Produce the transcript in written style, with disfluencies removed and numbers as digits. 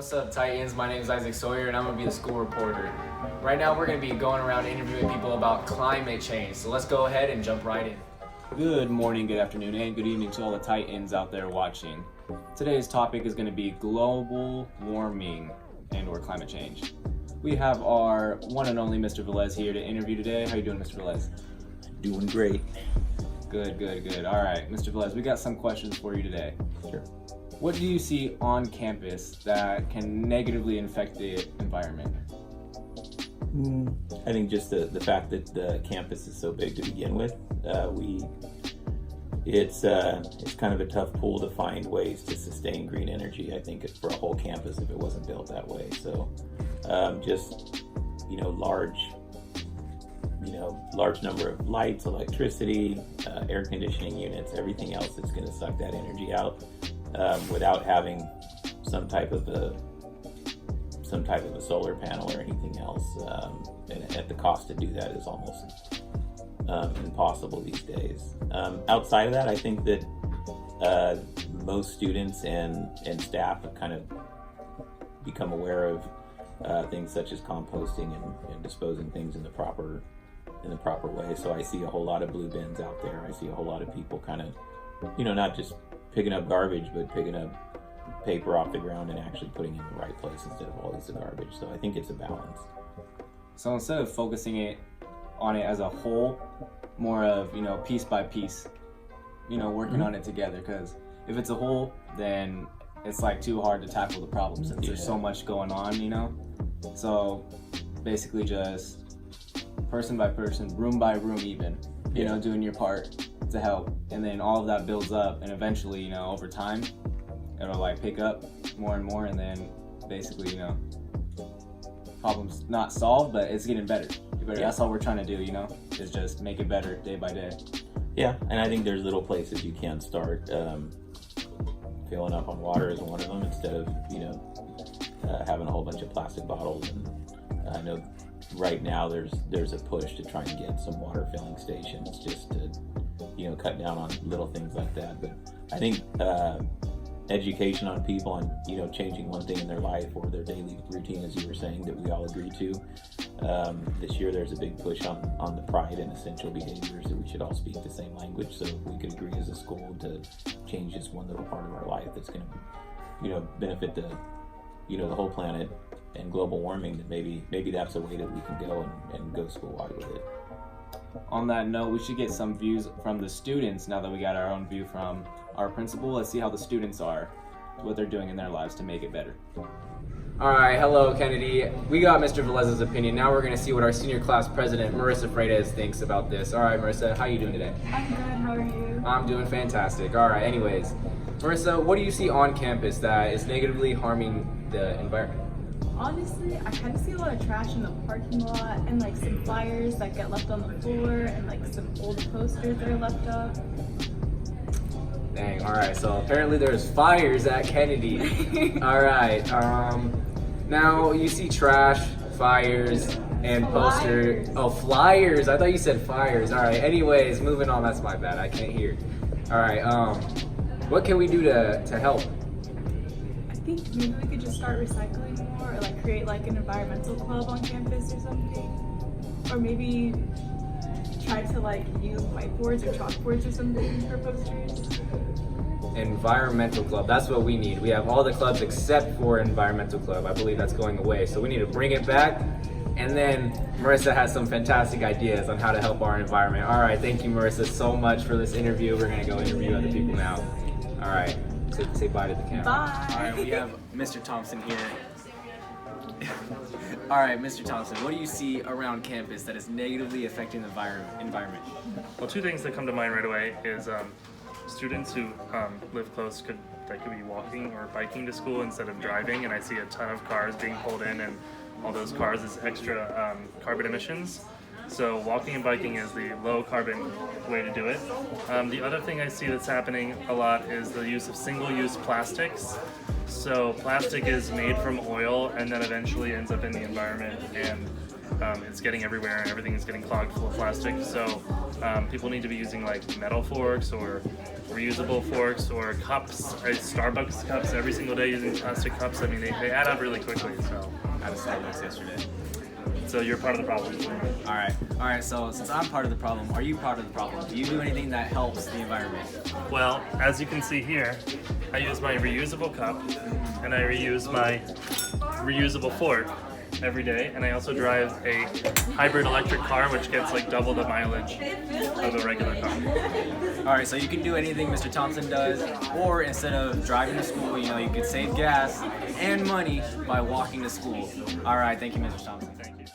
What's up, Titans? My name is Isaac Sawyer, and I'm going to be the school reporter. Right now, we're going to be going around interviewing people about climate change. So let's go ahead and jump right in. Good morning, good afternoon, and good evening to all the Titans out there watching. Today's topic is going to be global warming and/or climate change. We have our one and only Mr. Velez here to interview today. How you doing, Mr. Velez? Doing great. Good. All right, Mr. Velez, we got some questions for you today. Sure. What do you see on campus that can negatively affect the environment? I think just the fact that the campus is so big to begin with, it's kind of a tough pool to find ways to sustain green energy. I think for a whole campus if it wasn't built that way. So large number of lights, electricity, air conditioning units, everything else that's going to suck that energy out without having some type of a solar panel or anything else. And at the cost to do that is almost impossible these days. Outside of that, I think that most students and staff have kind of become aware of things such as composting and disposing things in the proper way. So I see a whole lot of blue bins out there. I see a whole lot of people kind of, not just picking up garbage, but picking up paper off the ground and actually putting it in the right place instead of always the garbage. So I think it's a balance. So instead of focusing on it as a whole, more of, piece by piece, working on it together. Because if it's a whole, then it's like too hard to tackle the problem since there's so much going on, So basically just person by person, room by room even, doing your part to help. And then all of that builds up and eventually, over time, it'll pick up more and more, and then basically, problems not solved, but it's getting better. That's all we're trying to do, is just make it better day by day. Yeah, and I think there's little places you can start. Filling up on water is one of them instead of, having a whole bunch of plastic bottles. And I know right now there's a push to try and get some water filling stations just to, cut down on little things like that. But I think education on people on, changing one thing in their life or their daily routine, as you were saying, that we all agree to. This year there's a big push on the pride and essential behaviors that we should all speak the same language, so we could agree as a school to change just one little part of our life that's going to, benefit the whole planet and global warming. That maybe that's a way that we can go and go school-wide with it. On that note, we should get some views from the students now that we got our own view from our principal. Let's see how the students are, what they're doing in their lives to make it better. All right, hello Kennedy. We got Mr. Velez's opinion. Now we're going to see what our senior class president, Mr.Velez, thinks about this. All right, Marissa, how are you doing today? I'm good, how are you? I'm doing fantastic. All right, anyways. Marissa, what do you see on campus that is negatively harming the environment? Honestly, I kind of see a lot of trash in the parking lot and some flyers that get left on the floor and some old posters that are left up. Dang, all right, so apparently there's fires at Kennedy. All right, now you see trash, fires, and posters. Oh, flyers, I thought you said fires. All right, anyways, moving on, that's my bad, I can't hear. All right, what can we do to help? I think maybe we could just start recycling more, or create an environmental club on campus or something. Or maybe try to use whiteboards or chalkboards or something for posters. Environmental club, that's what we need. We have all the clubs except for environmental club. I believe that's going away, so we need to bring it back. And then Marissa has some fantastic ideas on how to help our environment. All right, thank you, Marissa, so much for this interview. We're gonna go interview other people now. All right, say bye to the camera. Bye. All right, we have Mr. Thompson here. All right, Mr. Thompson, what do you see around campus that is negatively affecting the environment? Well, two things that come to mind right away is students who live close could be walking or biking to school instead of driving, and I see a ton of cars being pulled in, and all those cars is extra carbon emissions. So walking and biking is the low carbon way to do it. The other thing I see that's happening a lot is the use of single-use plastics. So plastic is made from oil and then eventually ends up in the environment, and it's getting everywhere and everything is getting clogged full of plastic. So people need to be using like metal forks or reusable forks or cups, Starbucks cups every single day using plastic cups. I mean, they add up really quickly. So I had a Starbucks yesterday. so you're part of the problem. All right. So since I'm part of the problem, are you part of the problem? Do you do anything that helps the environment? Well, as you can see here, I use my reusable cup and I reuse my reusable fork every day, and I also drive a hybrid electric car which gets like double the mileage of a regular car. All right, so you can do anything Mr. Thompson does, or instead of driving to school, you could save gas and money by walking to school. All right, thank you, Mr. Thompson. Thank you.